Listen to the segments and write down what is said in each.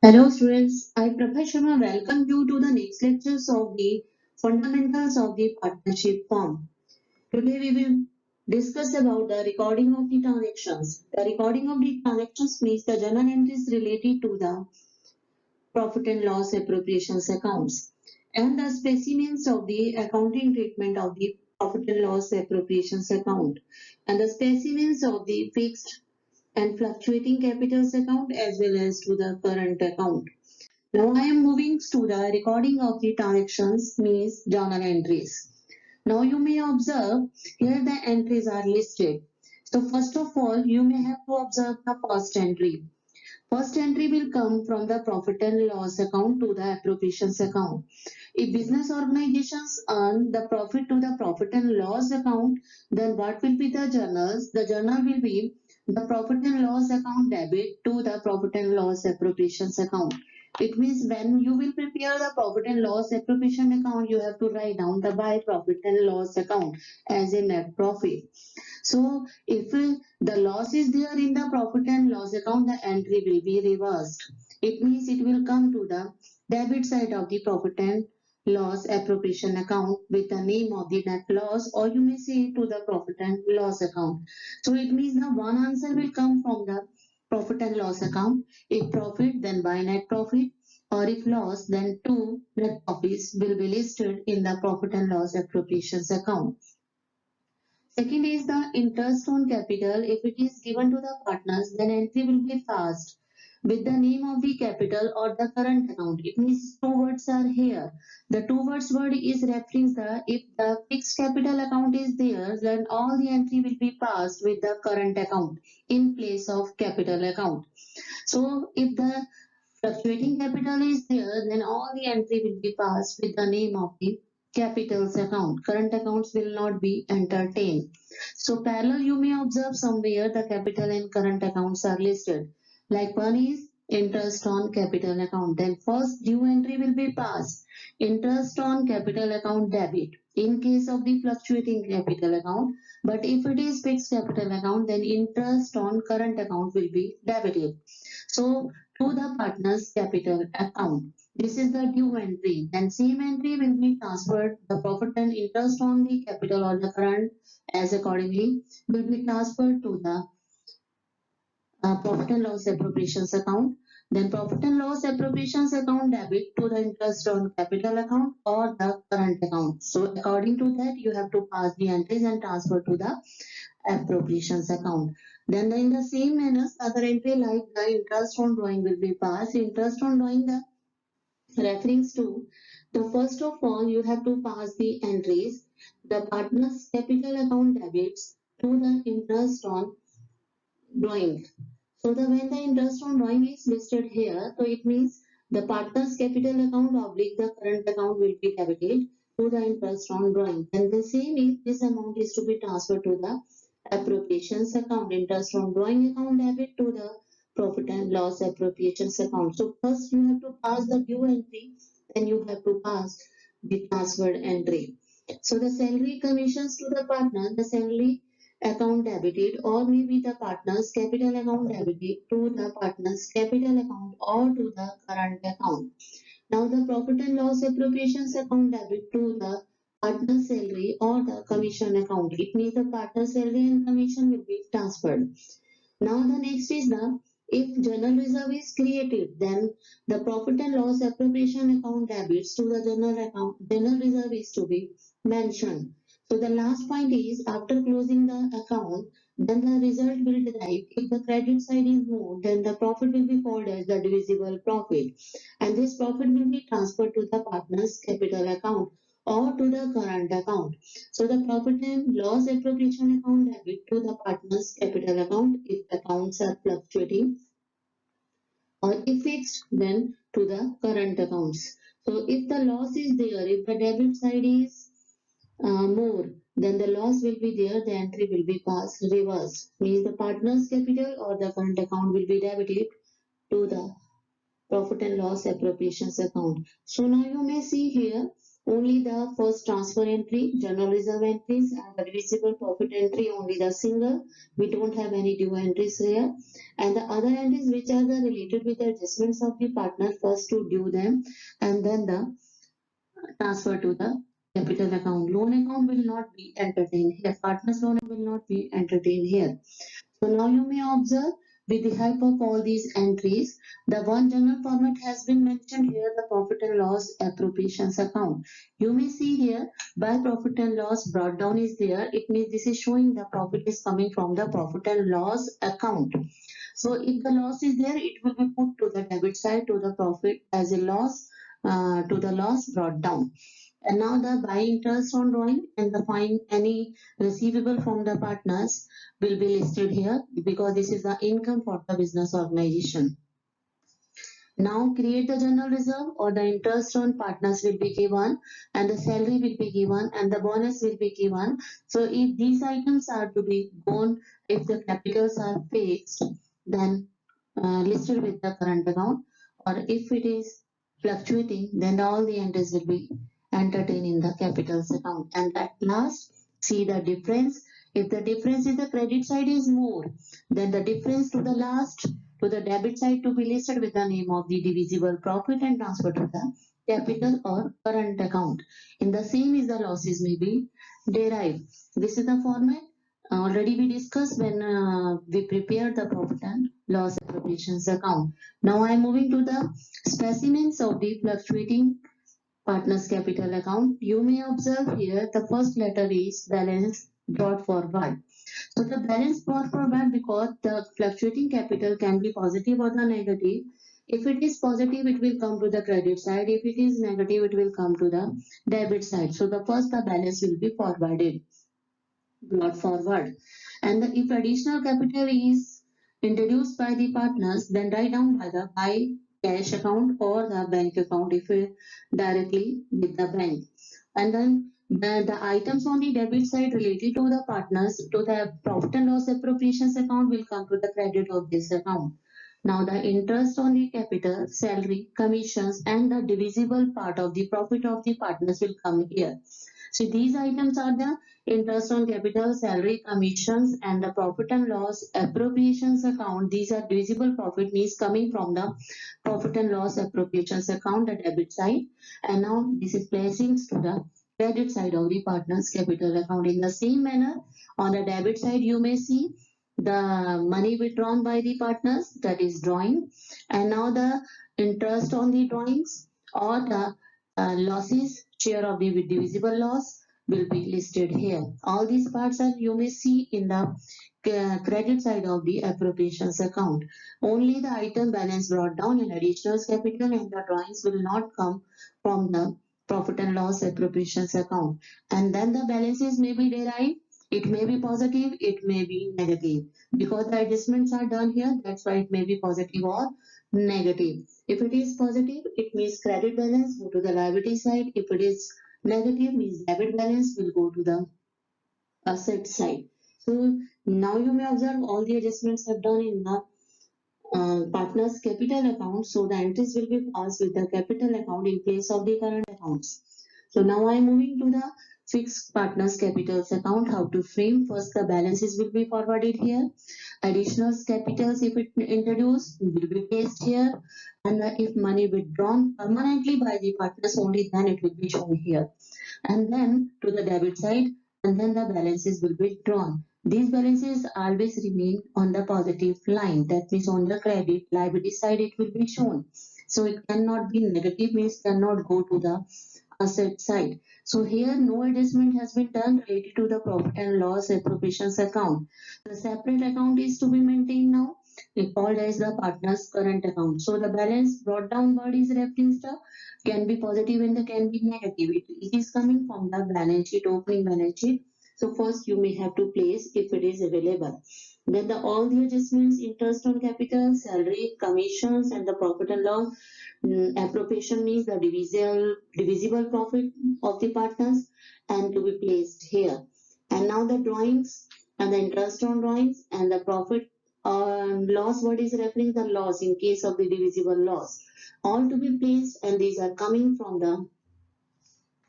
Hello students, I Prabha Sharma welcome you to the next lectures of the fundamentals of the partnership form. Today we will discuss about the recording of the transactions. The recording of the transactions means the journal entries related to the profit and loss appropriations accounts and the specimens of the accounting treatment of the profit and loss appropriations account and the specimens of the fixed and fluctuating capitals account as well as to the current account. Now I am moving to the recording of the transactions means journal entries. Now you may observe here the entries are listed. So first of all you may have to observe the first entry. First entry will come from the profit and loss account to the appropriations account. If business organizations earn the profit to the profit and loss account, then what will be the journals? The journal will be the profit and loss account debit to the profit and loss appropriations account. It means when you will prepare the profit and loss appropriation account, you have to write down the by profit and loss account as a net profit. So if the loss is there in the profit and loss account, the entry will be reversed. It means it will come to the debit side of the profit and loss appropriation account with the name of the net loss, or you may say to the profit and loss account. So it means the one answer will come from the profit and loss account. If profit, then by net profit, or if loss, then two net profits will be listed in the profit and loss appropriations account. Second is the interest on capital. If it is given to the partners, then entry will be passed with the name of the capital or the current account. It means two words are here. The two words word is referring the if the fixed capital account is there, then all the entry will be passed with the current account in place of capital account. So if the fluctuating capital is there, then all the entry will be passed with the name of the capitals account. Current accounts will not be entertained. So parallel you may observe somewhere the capital and current accounts are listed. Like one is interest on capital account. Then first due entry will be passed. Interest on capital account debit in case of the fluctuating capital account. But if it is fixed capital account, then interest on current account will be debited. So to the partner's capital account. This is the due entry. Then same entry will be transferred. The profit and interest on the capital or the current as accordingly will be transferred to the profit and loss appropriations account. Then profit and loss appropriations account debit to the interest on capital account or the current account. So according to that, you have to pass the entries and transfer to the appropriations account. Then in the same manner, other entry like the interest on drawing will be passed. Interest on drawing the reference to the first of all you have to pass the entries. The partner's capital account debits to the interest on drawing. So the when the interest on drawing is listed here, so it means the partner's capital account oblique the current account will be debited to the interest on drawing. And the same is this amount is to be transferred to the appropriations account. Interest on drawing account debit to the profit and loss appropriations account. So first you have to pass the due entry, then you have to pass the transferred entry. So the salary commissions to the partner, the salary account debited or maybe the partner's capital account debited to the partner's capital account or to the current account. Now the profit and loss appropriations account debit to the partner's salary or the commission account. It means the partner's salary and commission will be transferred. Now the next is the if general reserve is created, then the profit and loss appropriation account debits to the general account. General reserve is to be mentioned. So the last point is after closing the account, then the result will derive. If the credit side is more, then the profit will be called as the divisible profit, and this profit will be transferred to the partner's capital account or to the current account. So the profit and loss appropriation account debit to the partner's capital account if accounts are fluctuating, or if fixed, then to the current accounts. So if the loss is there, if the debit side is more, then the loss will be there, the entry will be passed reverse. Means the partner's capital or the current account will be debited to the profit and loss appropriations account. So now you may see here only the first transfer entry, general reserve entries, and the divisible profit entry, only the single. We don't have any due entries here. And the other entries which are the related with the adjustments of the partner, first to due them and then the transfer to the capital account. Loan account will not be entertained here. Partners loan will not be entertained here. So now you may observe with the help of all these entries, the one general format has been mentioned here, the profit and loss appropriations account. You may see here by profit and loss brought down is there. It means this is showing the profit is coming from the profit and loss account. So if the loss is there, it will be put to the debit side to the profit as a loss to the loss brought down. And now the buy interest on drawing and the find any receivable from the partners will be listed here because this is the income for the business organization. Now create the general reserve or the interest on partners will be given and the salary will be given and the bonus will be given. So if these items are to be gone, if the capitals are fixed, then listed with the current account, or if it is fluctuating, then all the entries will be entertained in the capitals account. And at last, see the difference. If the difference in the credit side is more, then the difference to the last to the debit side to be listed with the name of the divisible profit and transfer to the capital or current account. In the same is the losses may be derived. This is the format already we discussed when we prepared the profit and loss appropriations account. Now I am moving to the specimens of the fluctuating partners capital account. You may observe here the first letter is balance brought forward. So the balance brought forward because the fluctuating capital can be positive or the negative. If it is positive, it will come to the credit side. If it is negative, it will come to the debit side. So the first the balance will be forwarded, brought forward. And if additional capital is introduced by the partners, then write down by the by cash account or the bank account if directly with the bank. And then the items on the debit side related to the partners to the profit and loss appropriations account will come to the credit of this account. Now the interest on the capital, salary, commissions and the divisible part of the profit of the partners will come here. So these items are the interest on capital, salary, commissions and the profit and loss appropriations account. These are divisible profit means coming from the profit and loss appropriations account, the debit side. And now this is placings to the credit side of the partners capital account. In the same manner, on the debit side, you may see the money withdrawn by the partners, that is drawing, and now the interest on the drawings or the losses, share of the divisible loss will be listed here. All these parts are you may see in the credit side of the appropriations account. Only the item balance brought down in additional capital and the drawings will not come from the profit and loss appropriations account. And then the balances may be derived. It may be positive, it may be negative. Because the adjustments are done here, that's why it may be positive or negative. If it is positive, it means credit balance go to the liability side. If it is negative, means debit balance will go to the asset side. So now you may observe all the adjustments have done in the partner's capital account. So the entries will be passed with the capital account in place of the current accounts. So now I am moving to the fixed partners capitals account. How to frame? First the balances will be forwarded here. Additional capitals if it introduced will be placed here. And if money withdrawn permanently by the partners only, then it will be shown here. And then to the debit side, and then the balances will be drawn. These balances always remain on the positive line. That means on the credit liability side it will be shown. So it cannot be negative, means cannot go to the asset side. So here no adjustment has been done related to the profit and loss appropriations account. The separate account is to be maintained now, called as the partner's current account. So the balance brought down word is referenced can be positive and the can be negative. It is coming from the balance sheet, opening balance sheet. So first you may have to place if it is available. Then all the adjustments, interest on capital, salary, commissions and the profit and loss appropriation means the divisible profit of the partners and to be placed here. And now the drawings and the interest on drawings and the profit loss, what is referring the loss in case of the divisible loss, all to be placed and these are coming from the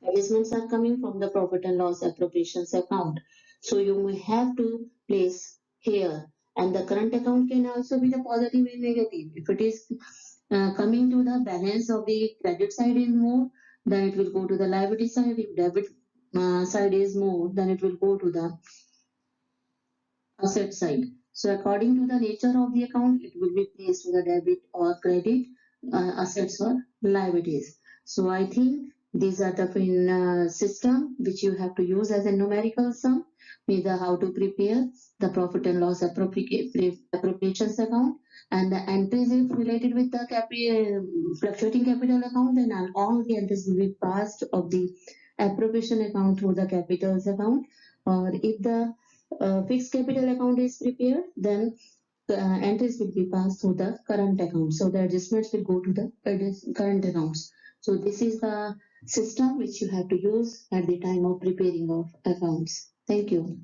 Adjustments are coming from the profit and loss appropriations account. So you may have to place here. And the current account can also be the positive and negative. If it is coming to the balance of the credit side is more, then it will go to the liability side. If debit side is more, then it will go to the asset side. So according to the nature of the account, it will be placed to the debit or credit, assets or liabilities. So I think these are the system which you have to use as a numerical sum, with the how to prepare the profit and loss appropriations account, and the entries if related with the fluctuating capital account, then all the entries will be passed of the appropriation account through the capitals account. Or if the fixed capital account is prepared, then entries will be passed through the current account. So the adjustments will go to the current accounts. So this is the system which you have to use at the time of preparing of accounts. Thank you.